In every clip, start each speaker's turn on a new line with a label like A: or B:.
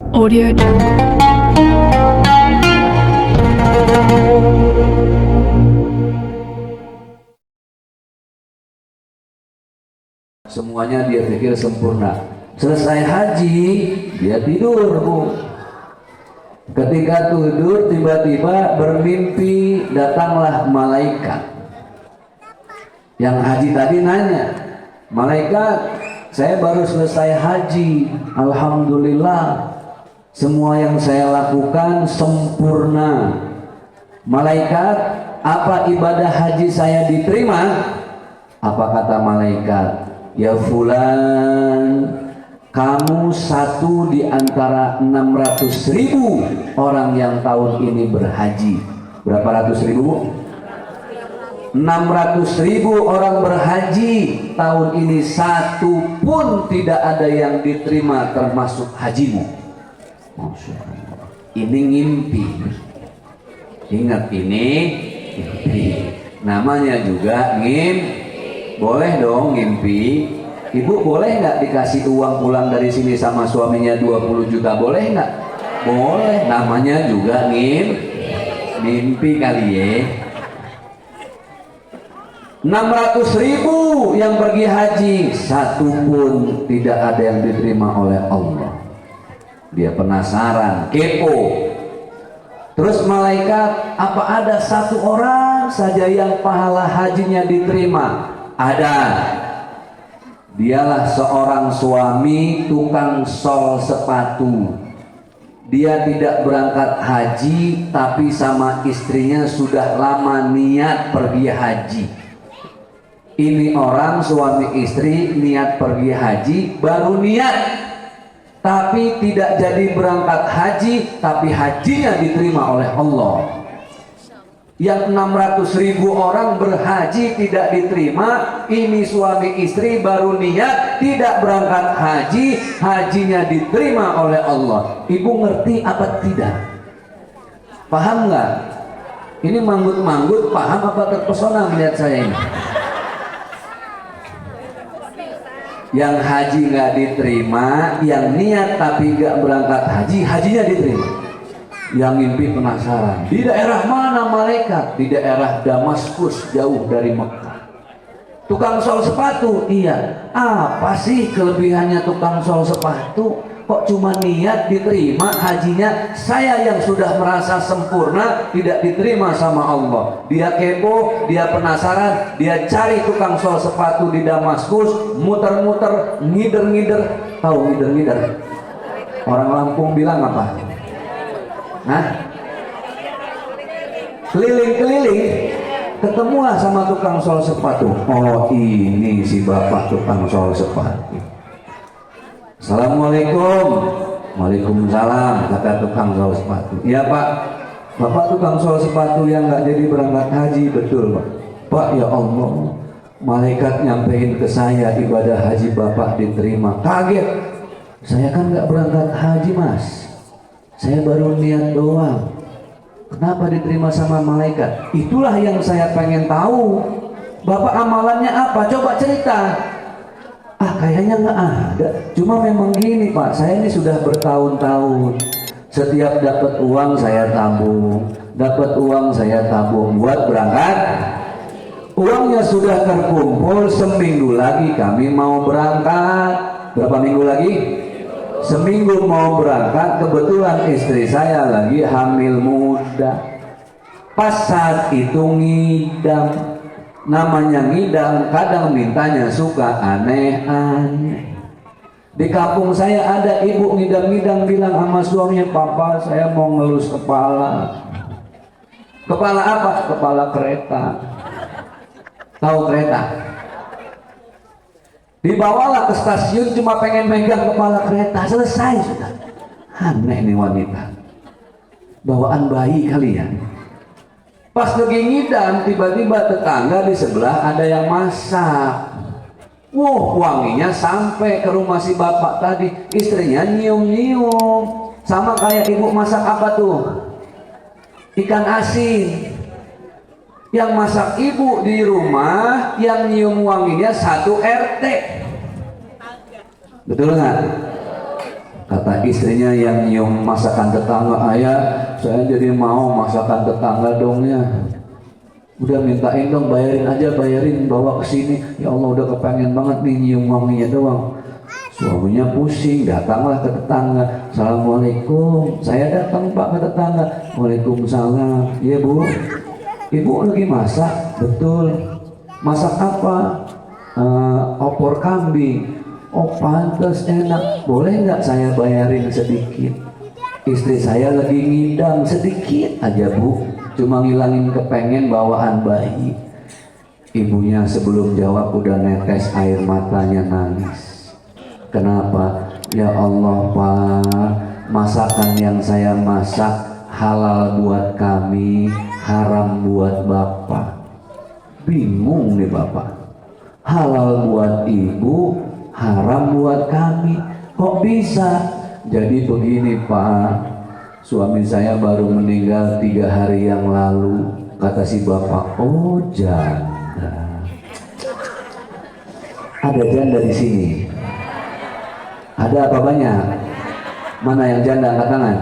A: Audio Jungle.
B: Semuanya dia pikir sempurna. Selesai haji, dia tidur, Bu. Ketika tidur, tiba-tiba bermimpi datanglah malaikat. Yang haji tadi nanya, malaikat, saya baru selesai haji, alhamdulillah, semua yang saya lakukan sempurna. Malaikat, apa ibadah haji saya diterima? Apa kata malaikat? Ya fulan, kamu satu di antara 600.000 orang yang tahun ini berhaji. Berapa ratus ribu? 600.000 orang berhaji. Tahun ini satu pun tidak ada yang diterima termasuk hajimu. Masya Allah. Ini ngimpi. Ingat ini ngimpi. Namanya juga ngimpi. Boleh dong ngimpi. Ibu boleh nggak dikasih uang pulang dari sini sama suaminya 20 juta? Boleh nggak? Boleh. Namanya juga mimpi kali ya. 600.000 yang pergi haji, satu pun tidak ada yang diterima oleh Allah. Dia penasaran, kepo. Terus malaikat, apa ada satu orang saja yang pahala hajinya diterima? Ada. Dialah seorang suami tukang sol sepatu. Dia tidak berangkat haji, tapi sama istrinya sudah lama niat pergi haji. Ini orang suami istri niat pergi haji, baru niat, tapi tidak jadi berangkat haji, tapi hajinya diterima oleh Allah. Yang 600.000 orang berhaji tidak diterima, ini suami istri baru niat tidak berangkat haji, hajinya diterima oleh Allah. Ibu ngerti apa tidak? Paham nggak? Ini manggut-manggut, paham apa terpesona melihat saya ini? Yang haji nggak diterima, yang niat tapi nggak berangkat haji, hajinya diterima. Yang mimpi penasaran, di daerah mana malaikat? Di daerah Damaskus, jauh dari Mekah. Tukang sol sepatu, iya. Apa sih kelebihannya tukang sol sepatu? Kok cuma niat diterima hajinya? Saya yang sudah merasa sempurna tidak diterima sama Allah. Dia kepo, dia penasaran, dia cari tukang sol sepatu di Damaskus, muter-muter, ngider-ngider. Tahu ngider-ngider? Orang Lampung bilang apa? Hah? Keliling-keliling, ketemulah sama tukang sol sepatu. Oh, ini si bapak tukang sol sepatu. Assalamualaikum. Waalaikumsalam, kata tukang sol sepatu. Iya Pak, bapak tukang sol sepatu yang nggak jadi berangkat haji. Betul Pak. Pak, ya Allah, malaikat nyampein ke saya ibadah haji bapak diterima. Kaget. Saya kan nggak berangkat haji Mas, saya baru niat doang. Kenapa diterima sama malaikat? Itulah yang saya pengen tahu. Bapak amalannya apa? Coba cerita. Kayaknya nggak ada. Cuma memang gini Pak, saya ini sudah bertahun-tahun. Setiap dapat uang saya tabung, dapat uang saya tabung buat berangkat. Uangnya sudah terkumpul, seminggu lagi kami mau berangkat. Berapa minggu lagi? Seminggu mau berangkat, kebetulan istri saya lagi hamil muda. Pas saat itu ngidam. Namanya ngidam, kadang mintanya suka aneh-aneh. Di kampung saya ada ibu ngidam-ngidam bilang sama suaminya, papa saya mau ngelus kepala. Kepala apa? Kepala kereta. Tahu kereta? Dibawalah ke stasiun cuma pengen megang kepala kereta, selesai sudah. Aneh nih wanita, bawaan bayi kali ya. Pas lagi ngidam, tiba-tiba tetangga di sebelah ada yang masak. Wanginya sampai ke rumah si bapak tadi. Istrinya nyium-nyium, sama kayak ibu masak apa tuh? Ikan asin. Yang masak ibu di rumah, yang nyium wanginya satu RT. Betul nggak? Kata istrinya yang nyium masakan tetangga, ayah saya jadi mau masakan tetangga dong ya. Udah mintain dong, bayarin bawa ke sini. Ya Allah udah kepengen banget nih nyium wanginya doang. Suaminya pusing, datanglah ke tetangga. Assalamualaikum, saya datang Pak ke tetangga. Waalaikumsalam. Iya Bu, Ibu lagi masak? Betul. Masak apa? Opor kambing. Oh pantas enak. Boleh nggak saya bayarin sedikit? Istri saya lagi ngidam sedikit aja Bu, cuma ngilangin kepengen bawaan bayi. Ibunya sebelum jawab udah netes air matanya, nangis. Kenapa? Ya Allah Pak, masakan yang saya masak halal buat kami, haram buat Bapak. Bingung nih Bapak, halal buat ibu, haram buat kami, kok bisa? Jadi begini Pak, suami saya baru meninggal 3 hari yang lalu. Kata si bapak, oh janda. Ada janda di sini? Ada apa banyak? Mana yang janda, angkat tangan.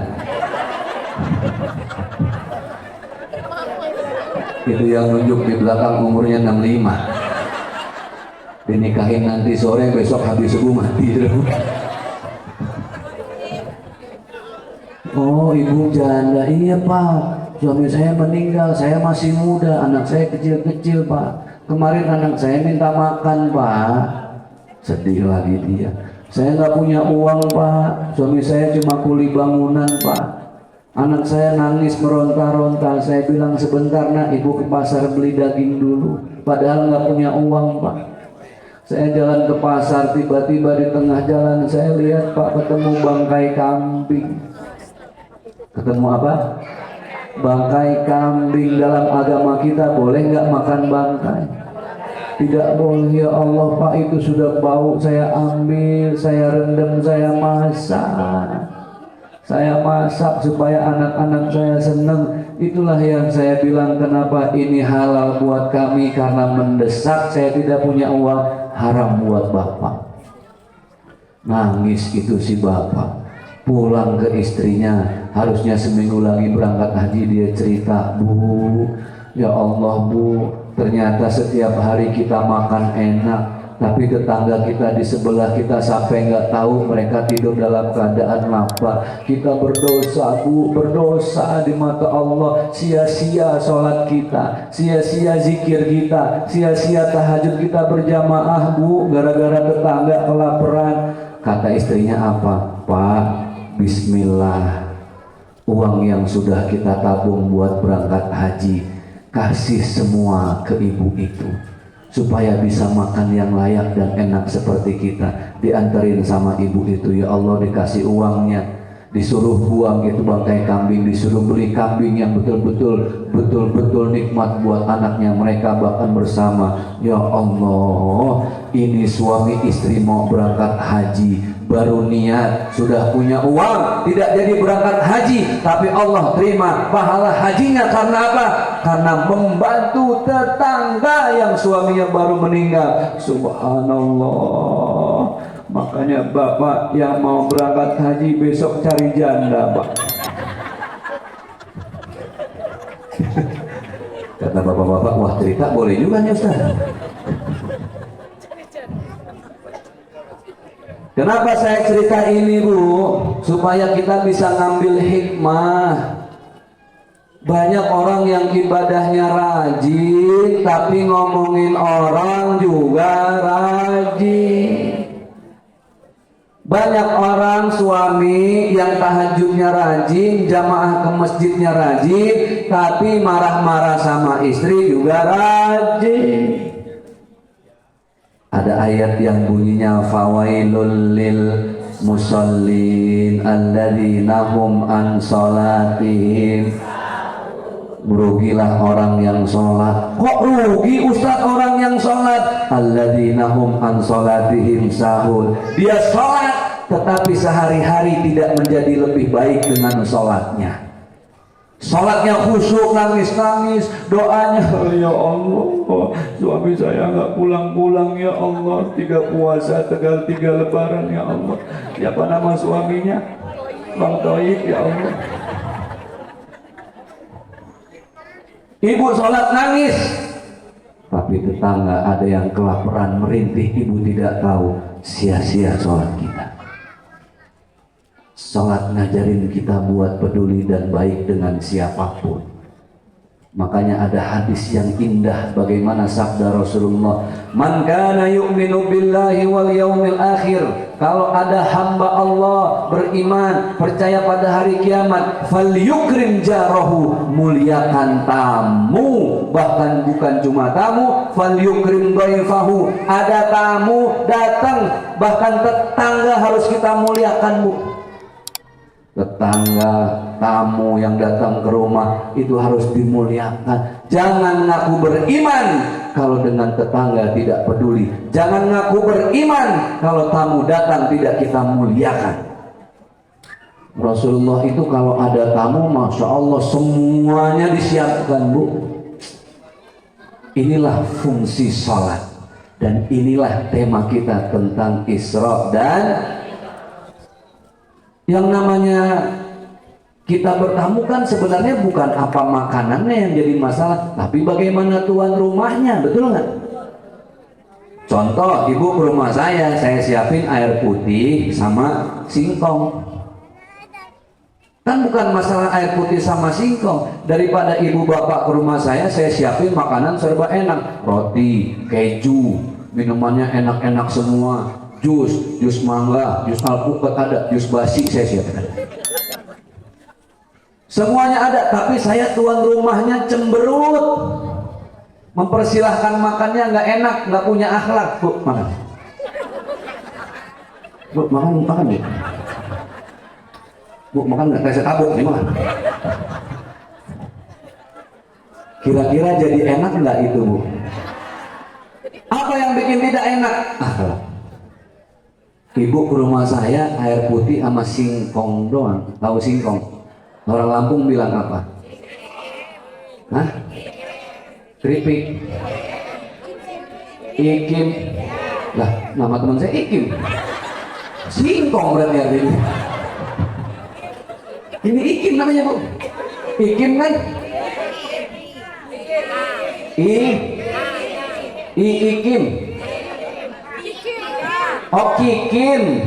B: Itu yang nunjuk di belakang umurnya 65. Dinikahin nanti sore, besok habis subuh mati. Oh ibu janda, iya Pak, suami saya meninggal, saya masih muda, anak saya kecil-kecil Pak. Kemarin anak saya minta makan Pak. Sedih lagi dia. Saya nggak punya uang Pak, suami saya cuma kuli bangunan Pak. Anak saya nangis meronta-ronta, saya bilang sebentar nak, ibu ke pasar beli daging dulu. Padahal nggak punya uang Pak. Saya jalan ke pasar, tiba-tiba di tengah jalan saya lihat Pak ketemu bangkai kambing. Ketemu apa? Bangkai kambing. Dalam agama kita boleh nggak makan bangkai? Tidak boleh. Ya Allah Pak, itu sudah bau. Saya ambil, saya rendam, saya masak supaya anak-anak saya senang. Itulah yang saya bilang kenapa ini halal buat kami, karena mendesak. Saya tidak punya uang, haram buat Bapak. Nangis itu si bapak. Pulang ke istrinya, harusnya seminggu lagi berangkat haji, dia cerita, Bu, ya Allah Bu, ternyata setiap hari kita makan enak, tapi tetangga kita di sebelah kita sampai nggak tahu mereka tidur dalam keadaan lapar. Kita berdosa Bu, berdosa di mata Allah. Sia-sia sholat kita, sia-sia zikir kita, sia-sia tahajud kita berjamaah Bu, gara-gara tetangga kelaparan. Kata istrinya apa? Pak, bismillah, uang yang sudah kita tabung buat berangkat haji, kasih semua ke ibu itu, supaya bisa makan yang layak dan enak seperti kita. Dianterin sama ibu itu, ya Allah, dikasih uangnya, disuruh buang itu bangkai kambing, disuruh beli kambing yang betul-betul nikmat buat anaknya, mereka bahkan bersama. Ya Allah, ini suami istri mau berangkat haji, baru niat, sudah punya uang, tidak jadi berangkat haji, tapi Allah terima pahala hajinya. Karena apa? Karena membantu tetangga yang suaminya baru meninggal. Subhanallah. Makanya bapak yang mau berangkat haji besok cari janda Pak. Kata bapak-bapak, wah cerita boleh juga nih Ustaz. Kenapa saya cerita ini Bu? Supaya kita bisa ngambil hikmah. Banyak orang yang ibadahnya rajin, tapi ngomongin orang juga rajin. Banyak orang suami yang tahajudnya rajin, jamaah ke masjidnya rajin, tapi marah-marah sama istri juga rajin. Ada ayat yang bunyinya fawailul lil musallin alladzina hum an salatihim. Merugilah orang yang sholat. Kok rugi Ustaz orang yang sholat? Alladzina hum an salatihim sahun. Dia sholat tetapi sehari-hari tidak menjadi lebih baik dengan sholatnya. Sholatnya khusyuk, nangis-nangis, doanya, ya Allah, suami saya nggak pulang-pulang ya Allah, 3 puasa, tegal 3 lebaran ya Allah. Siapa nama suaminya? Bang Toib ya Allah. Ibu sholat nangis, tapi tetangga ada yang kelaparan merintih, ibu tidak tahu, sia-sia sholat kita. Sholat ngajarin kita buat peduli dan baik dengan siapapun. Makanya ada hadis yang indah bagaimana sabda Rasulullah, man kana yu'minu billahi wal yaumil akhir, kalau ada hamba Allah beriman, percaya pada hari kiamat, falyukrim jarahu, muliakan tamu, bahkan bukan cuma tamu, falyukrim dhaifahu, ada tamu datang, bahkan tetangga harus kita muliakan, Bu. Tetangga, tamu yang datang ke rumah itu harus dimuliakan. Jangan ngaku beriman kalau dengan tetangga tidak peduli. Jangan ngaku beriman kalau tamu datang tidak kita muliakan. Rasulullah itu kalau ada tamu, Masya Allah semuanya disiapkan, Bu. Inilah fungsi sholat. Dan inilah tema kita tentang Isra dan yang namanya kita bertamu kan sebenarnya bukan apa makanannya yang jadi masalah, tapi bagaimana tuan rumahnya, betul nggak? Contoh, ibu ke rumah saya siapin air putih sama singkong. Kan bukan masalah air putih sama singkong. Daripada ibu bapak ke rumah saya siapin makanan serba enak, roti, keju, minumannya enak-enak semua. Jus mangga, jus alpukat ada, jus basi saya siapkan. Semuanya ada, tapi saya tuan rumahnya cemberut. Mempersilahkan makannya nggak enak, nggak punya akhlak. Bu, makan. Bu, makan ya. Bu, makan nggak? Saya tabuk nih makan. Kira-kira jadi enak nggak itu, Bu? Apa yang bikin tidak enak? Akhlak. Ibu ke rumah saya air putih sama singkong doang. Tahu singkong? Orang Lampung bilang apa? Hah? Keripik. Ikim. Lah, nama teman saya Ikim. Singkong berarti artinya. Ini Ikim namanya, Bu. Ikim kan? Ikim. Oh, Kikim.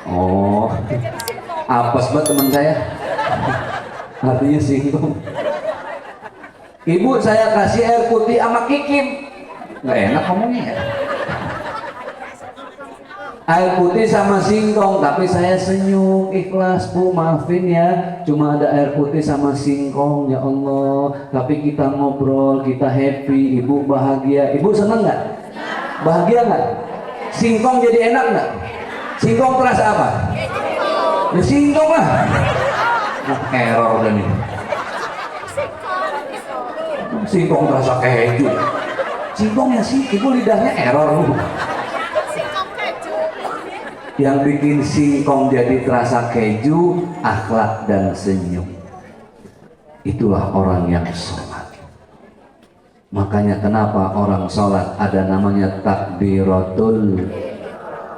B: Oh, apes banget teman saya. Artinya singkong. Ibu, saya kasih air putih sama Kikim. Nggak enak ngomongnya ya. Air putih sama singkong, tapi saya senyum, ikhlas, Bu, maafin ya, cuma ada air putih sama singkong, ya Allah. Tapi kita ngobrol, kita happy, ibu bahagia. Ibu seneng nggak? Bahagia nggak? Singkong jadi enak nggak? Singkong terasa apa? Ya singkong lah. Nah, error udah nih. Singkong terasa keju. Singkongnya sih, ibu lidahnya error. Yang bikin singkong jadi terasa keju, akhlak dan senyum. Itulah orang yang sholat. Makanya kenapa orang sholat ada namanya takbiratul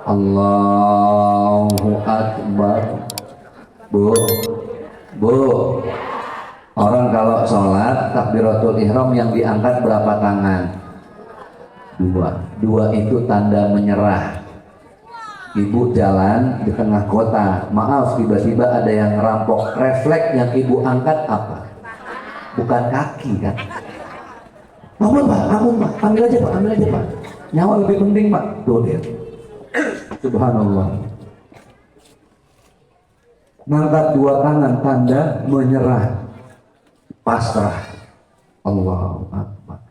B: Allahu Akbar. Bu, orang kalau sholat takbiratul ihram yang diangkat berapa tangan? 2 itu tanda menyerah. Ibu jalan di tengah kota, maaf tiba-tiba ada yang ngerampok, refleks yang ibu angkat apa? Bukan kaki kan? Ampun Pak, ambil aja Pak. Nyawa lebih penting Pak. Tuh dia. Subhanallah. Ngangkat 2 tangan tanda menyerah, pasrah. Allahu Akbar.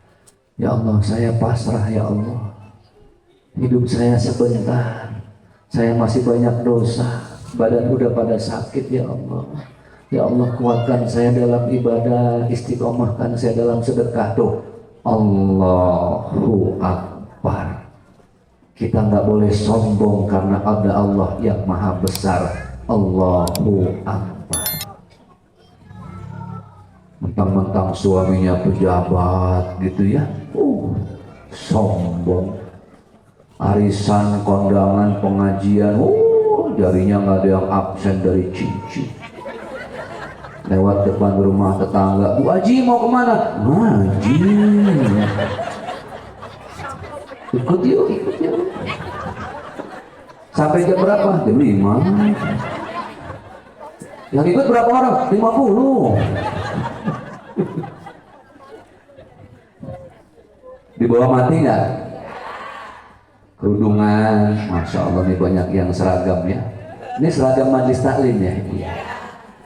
B: Ya Allah, saya pasrah ya Allah. Hidup saya sebentar. Saya masih banyak dosa. Badan udah pada sakit ya Allah. Ya Allah, kuatkan saya dalam ibadah, istiqomahkan saya dalam sedekah. Tuh. Allahu Akbar. Kita nggak boleh sombong karena ada Allah yang maha besar. Allahu Akbar. mentang-mentang suaminya pejabat gitu ya. Sombong. Arisan, kondangan, pengajian, jarinya nggak ada yang absen dari cincin. Lewat depan rumah tetangga, Bu Haji mau kemana? Ngaji. Ikut yuk. Sampai jam berapa? Jam 5. Yang ikut berapa orang? 50. Di bawah mati nggak? Kerudungan, Masya Allah ini banyak yang seragam ya. Ini seragam majelis taklim ya.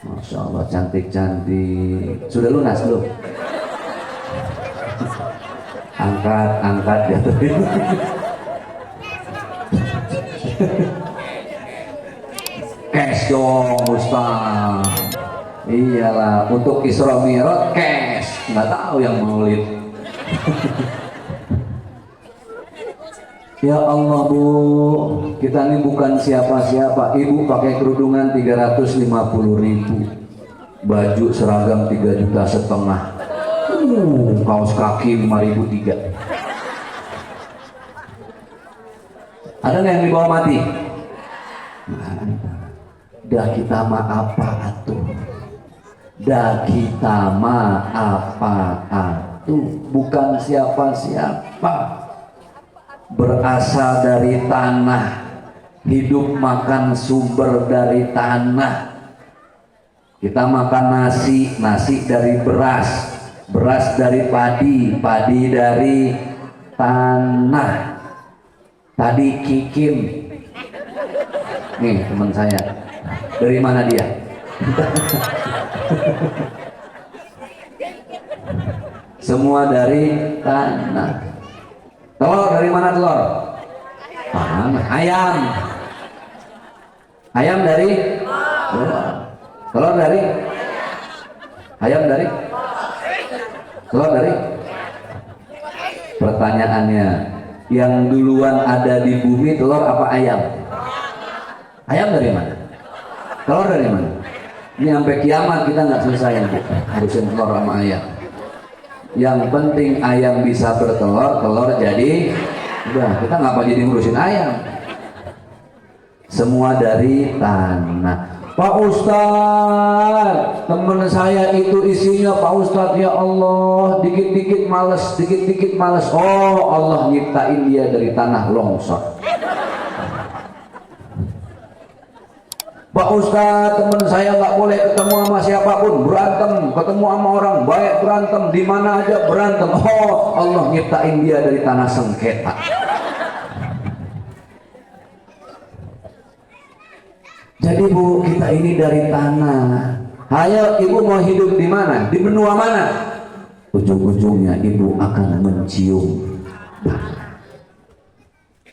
B: Masya Allah cantik-cantik. Sudah lunas belum? Angkat jatuh. Cash dong Ustaz. Iyalah, untuk Isra Mi'raj cash. Nggak tahu yang maulid. Ya Allah Bu, kita ini bukan siapa-siapa. Ibu pakai kerudungan 350.000, baju seragam 3,5 juta, kaos kaki 5.300. Ada nggak yang dibawa mati? Dah kita mah apa atuh? Dah kita mah apa atuh? Bukan siapa-siapa. Berasal dari tanah, hidup makan sumber dari tanah. Kita makan nasi dari beras, beras dari padi, padi dari tanah. Tadi Kikim, nih teman saya, dari mana dia? Semua dari tanah. Telur dari mana telur? Ayam. Ayam dari? Telur dari? Ayam dari? Telur dari? Pertanyaannya, yang duluan ada di bumi telur apa ayam? Ayam dari mana? Telur dari mana? Ini sampai kiamat kita nggak selesai nih. Harusin telur sama ayam. Yang penting ayam bisa bertelur, telur jadi. Udah, kita ngapa jadi ngurusin ayam? Semua dari tanah. Pak Ustadz, teman saya itu isinya Pak Ustadz, ya Allah, dikit-dikit males. Oh, Allah nyiptain dia dari tanah longsor. Pak Ustadz, teman saya nggak boleh ketemu sama siapapun, berantem, ketemu sama orang baik berantem, di mana aja berantem. Oh, Allah nyiptain dia dari tanah sengketa. Jadi Bu, kita ini dari tanah. Ayo Ibu mau hidup di mana? Di benua mana? Ujung-ujungnya Ibu akan mencium tanah.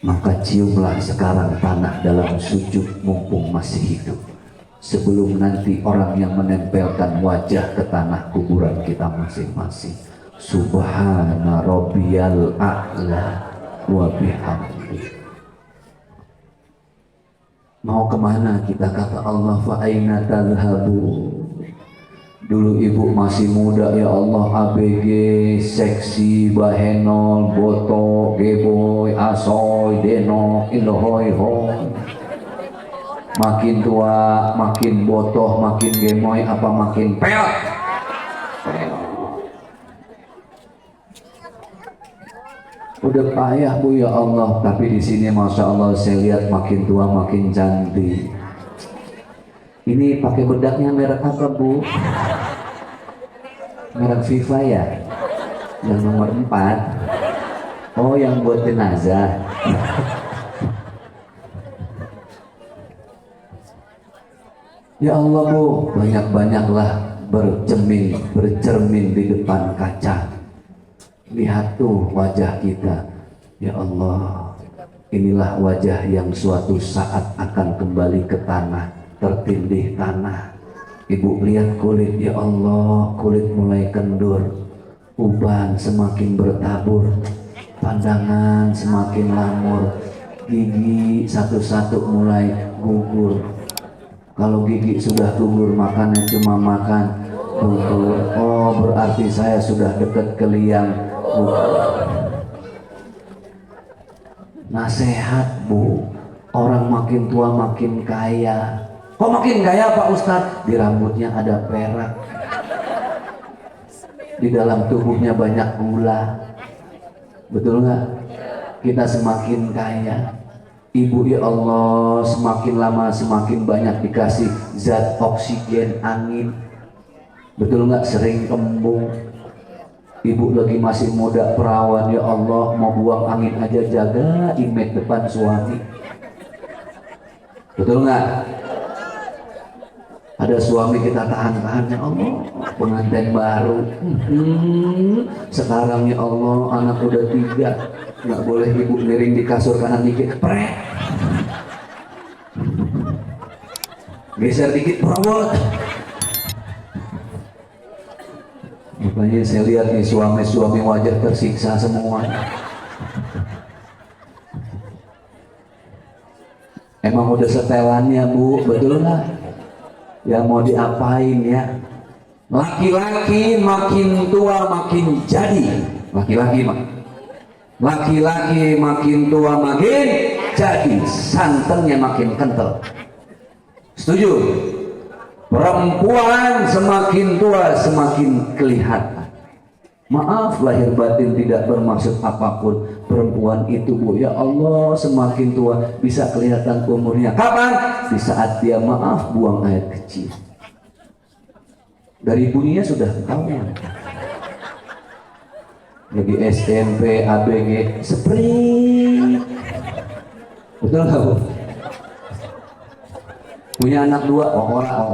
B: Maka ciumlah sekarang tanah dalam sujud mumpung masih hidup, sebelum nanti orang yang menempelkan wajah ke tanah kuburan kita masing-masing. Subhana rabbiyal a'la wa bihamdi. Mau kemana kita, kata Allah, fa aina tadhhabu. Dulu Ibu masih muda ya Allah, ABG, seksi, bahenol, boto, geboy, asoy, deno, indohoy, hoy. Makin tua, makin botoh, makin gemoy, apa makin peot? Udah payah Bu ya Allah, tapi di sini Masya Allah saya lihat makin tua makin cantik. Ini pakai bedaknya merek apa Bu? Merek Viva ya? Yang nomor 4. Oh, yang buat jenazah. Ya Allah Bu, banyak-banyaklah bercermin di depan kaca. Lihat tuh wajah kita. Ya Allah, inilah wajah yang suatu saat akan kembali ke tanah, tertindih tanah. Ibu lihat kulit, ya Allah, kulit mulai kendur, uban semakin bertabur, pandangan semakin lamur, gigi satu-satu mulai gugur. Kalau gigi sudah gugur, makannya cuma makan Betul. Oh, berarti saya sudah dekat ke liang. Nasihat Bu, orang makin tua makin kaya. Kok makin kaya Pak Ustadz? Di rambutnya ada perak, di dalam tubuhnya banyak gula. Betul nggak? Kita semakin kaya. Ibu ya Allah, semakin lama semakin banyak dikasih zat oksigen, angin. Betul nggak? Sering kembung. Ibu lagi masih muda perawan, ya Allah, mau buang angin aja jaga image depan suami. Betul nggak? Ada suami kita tahan-tahan, ya Allah, pengantin baru. Sekarang ya Allah, anak udah 3, nggak boleh ibu miring di kasur kanan dikit, prek. Geser dikit, perawat. Makanya saya lihat nih suami-suami wajah tersiksa semua. Emang udah setelannya Bu, betul nggak? Ya mau diapain ya? Laki-laki makin tua makin jadi. Laki-laki makin tua makin jadi. Santannya makin kental. Setuju? Perempuan semakin tua semakin kelihatan. Maaf lahir batin tidak bermaksud apapun. Perempuan itu Bu, ya Allah, semakin tua bisa kelihatan umurnya. Kapan? Di saat dia maaf buang air kecil. Dari bunyinya sudah ketahuan. Lagi SMP, ABG, sprint. Betul nggak Bu? Punya anak 2, olah.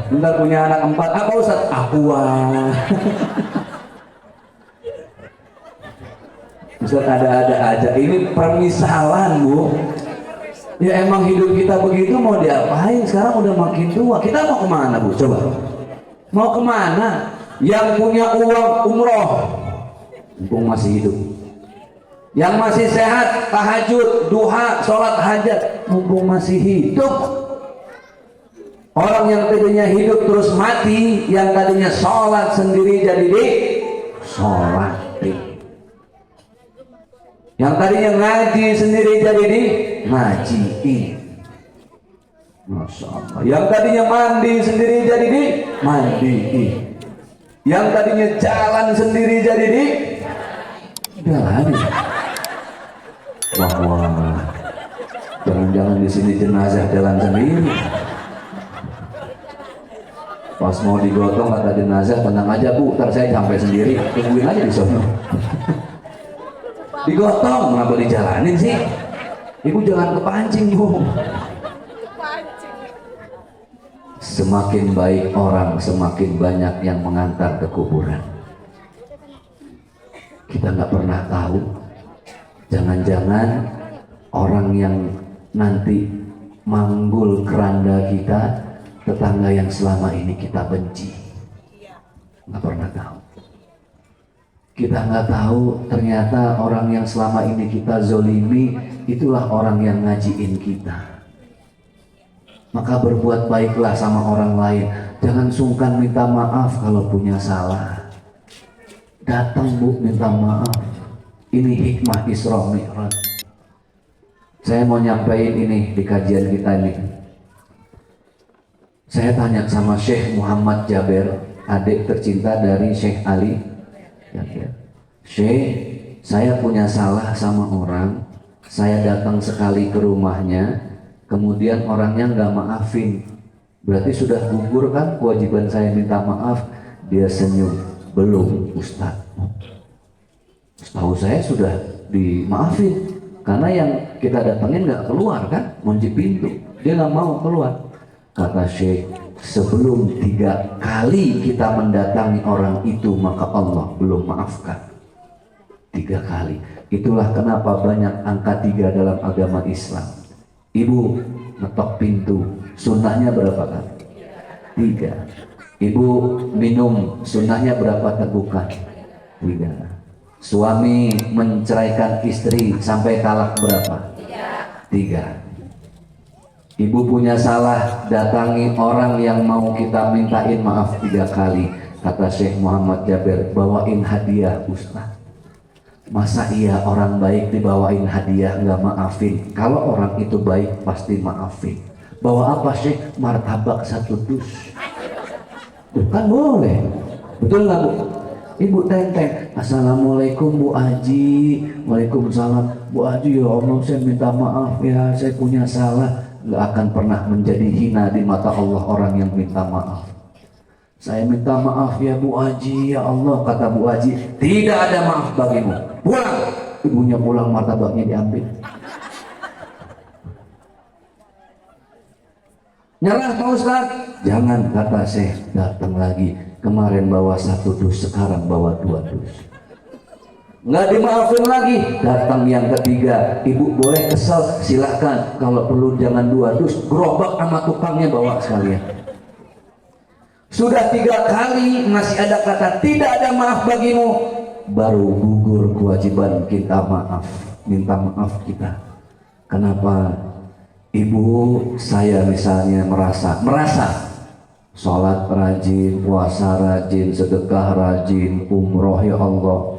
B: Bentar punya anak 4, apa Ustaz? Aqua. Ustaz ada-ada aja. Ini permisalan Bu. Ya emang hidup kita begitu, mau diapain? Sekarang udah makin tua. Kita mau kemana Bu? Coba. Mau kemana? Yang punya uang umroh, mumpung masih hidup. Yang masih sehat, tahajud, duha, sholat hajat, mumpung masih hidup. Orang yang tadinya hidup terus mati, yang tadinya sholat sendiri jadi di sholat. Yang tadinya ngaji sendiri jadi di ngajiin. Masya Allah. Yang tadinya mandi sendiri jadi di mandiin. Yang tadinya jalan sendiri jadi di jalan. Wah, jangan-jangan di sini jenazah jalan sendiri. Pas mau digotong kata jenazah, tenang aja Bu, ntar saya sampai sendiri, tungguin aja di sono. Digotong, kenapa dijalanin sih? Ibu jangan kepancing Bu. Semakin baik orang, semakin banyak yang mengantar ke kuburan. Kita nggak pernah tahu, jangan-jangan orang yang nanti manggul keranda kita, tetangga yang selama ini kita benci. Nggak pernah tahu. Kita nggak tahu ternyata orang yang selama ini kita zolimi, itulah orang yang ngajiin kita. Maka berbuat baiklah sama orang lain. Jangan sungkan minta maaf kalau punya salah. Datang Bu, minta maaf. Ini hikmah Isra Mi'raj. Saya mau nyampein ini di kajian kita ini. Saya tanya sama Syekh Muhammad Jaber, adik tercinta dari Syekh Ali. Syekh, saya punya salah sama orang. Saya datang sekali ke rumahnya, kemudian orangnya nggak maafin. Berarti sudah gugur kan kewajiban saya minta maaf? Dia senyum. Belum Ustaz. Setahu saya sudah dimaafin. Karena yang kita datangin nggak keluar kan, kunci pintu. Dia nggak mau keluar. Kata Syekh, sebelum 3 kali kita mendatangi orang itu, maka Allah belum maafkan. 3 kali. Itulah kenapa banyak angka 3 dalam agama Islam. Ibu ngetok pintu, sunnahnya berapa kali? 3. Ibu minum, sunnahnya berapa tegukan? 3. Suami menceraikan istri sampai talak berapa? Tiga. Ibu punya salah, datangi orang yang mau kita mintain maaf 3 kali. Kata Syekh Muhammad Jabir, bawain hadiah Ustaz. Masa iya orang baik dibawain hadiah nggak maafin? Kalau orang itu baik pasti maafin. Bawa apa Syekh? Martabak 1 dus. Bukan boleh. Betul nggak Bu? Ibu tenteng, assalamualaikum Bu Aji. Waalaikumsalam. Bu Aji, ya Allah saya minta maaf ya, saya punya salah. Nggak akan pernah menjadi hina di mata Allah orang yang minta maaf. Saya minta maaf ya Bu Aji, ya Allah. Kata Bu Aji, tidak ada maaf bagimu. Pulang. Ibunya pulang, martabaknya diambil. Nyerah Pak Ustaz? Jangan, kata saya, datang lagi. Kemarin bawa 1 dus, sekarang bawa 2 dus. Nggak dimaafin lagi, datang yang ketiga. Ibu boleh kesal, silahkan. Kalau perlu jangan 2 dus, gerobak sama tukangnya bawa sekalian. Sudah 3 kali masih ada kata tidak ada maaf bagimu, baru gugur kewajiban kita maaf, minta maaf kita. Kenapa? Ibu saya misalnya merasa sholat rajin, puasa rajin, sedekah rajin, umroh ya Allah.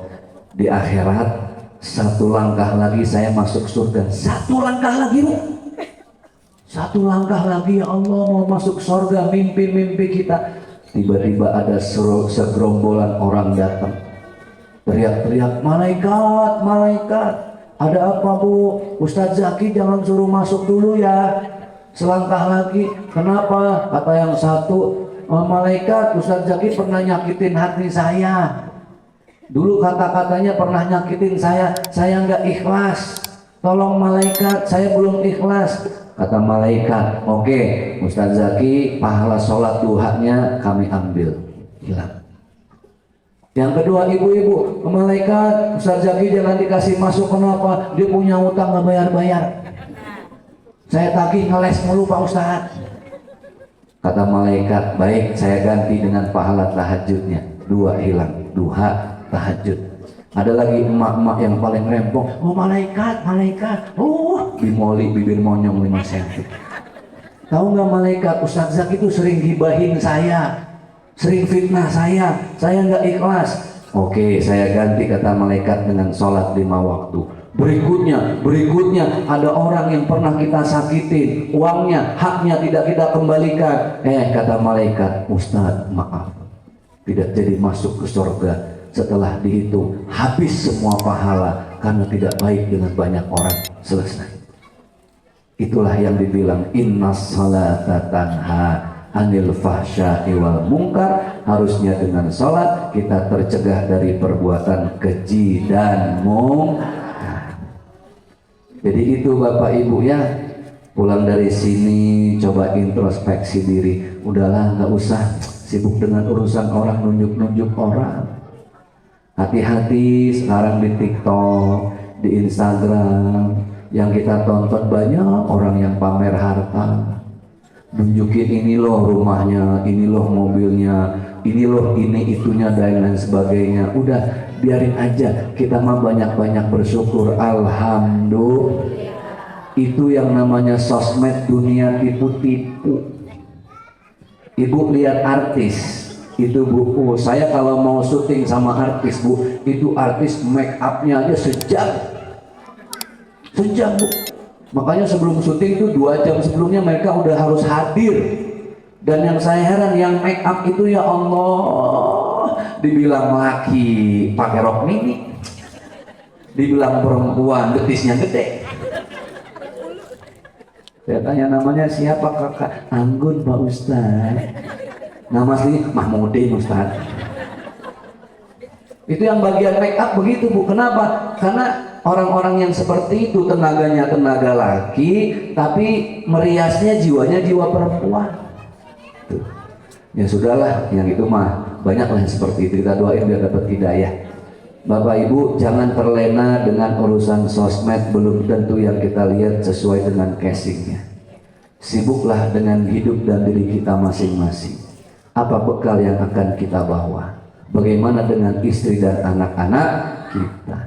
B: Di akhirat 1 langkah lagi saya masuk surga. 1 langkah lagi Bu. 1 langkah lagi ya Allah mau masuk surga. Mimpi-mimpi kita. Tiba-tiba ada segerombolan orang datang. Teriak-teriak, malaikat, malaikat. Ada apa Bu? Ustadz Zaki jangan suruh masuk dulu ya. Selangkah lagi. Kenapa? Kata yang satu, malaikat, Ustadz Zaki pernah nyakitin hati saya. Dulu kata-katanya pernah nyakitin saya nggak ikhlas. Tolong malaikat, saya belum ikhlas. Kata malaikat, oke, Ustadz Zaki pahala sholat duhanya kami ambil, hilang. Yang kedua, ibu-ibu, malaikat, Ustadz Zaki jangan dikasih masuk, kenapa? Dia punya utang nggak bayar-bayar. Saya tagih ngeles mulu Pak Ustadz. Kata malaikat, baik, saya ganti dengan pahala tahajudnya. 2 hilang, duha, tahajud. Ada lagi emak-emak yang paling rempong, oh malaikat, malaikat, bimoli bibir monyong 5 cm. Tahu nggak malaikat, Ustadz Zaki itu sering gibahin saya, sering fitnah saya nggak ikhlas. Oke, saya ganti, kata malaikat, dengan sholat 5 waktu. Berikutnya ada orang yang pernah kita sakitin, uangnya, haknya tidak kita kembalikan. Kata malaikat, Ustadz maaf, tidak jadi masuk ke surga. Setelah dihitung habis semua pahala karena tidak baik dengan banyak orang. Selesai. Itulah yang dibilang innas salata tanha anil fahsya'i wal munkar. Harusnya dengan salat kita tercegah dari perbuatan keji dan mungkar. Jadi itu Bapak Ibu ya, pulang dari sini coba introspeksi diri. Udahlah, nggak usah sibuk dengan urusan orang, nunjuk-nunjuk orang. Hati-hati sekarang di TikTok, di Instagram, yang kita tonton banyak orang yang pamer harta, nunjukin ini loh rumahnya, ini loh mobilnya, ini loh ini itunya dan lain sebagainya. Udah biarin aja, kita mah banyak-banyak bersyukur. Alhamdulillah. Itu yang namanya sosmed, dunia tipu-tipu. Ibu lihat artis itu Bu, saya kalau mau syuting sama artis Bu, itu artis make upnya aja sejam Bu. Makanya sebelum syuting itu 2 jam sebelumnya mereka udah harus hadir. Dan yang saya heran, yang make up itu ya Allah, dibilang laki pakai rok mini, dibilang perempuan betisnya gede. Saya tanya namanya siapa kakak? Anggun Pak Ustaz. Nama asli Mahmudin Ustaz. Itu yang bagian make up begitu Bu. Kenapa? Karena orang-orang yang seperti itu tenaganya tenaga laki, tapi meriasnya jiwanya jiwa perempuan. Tuh. Ya sudahlah, yang itu mah banyaklah yang seperti itu. Kita doain biar dapat hidayah. Bapak Ibu jangan terlena dengan urusan sosmed, belum tentu yang kita lihat sesuai dengan casingnya. Sibuklah dengan hidup dan diri kita masing-masing. Apa bekal yang akan kita bawa? Bagaimana dengan istri dan anak-anak kita?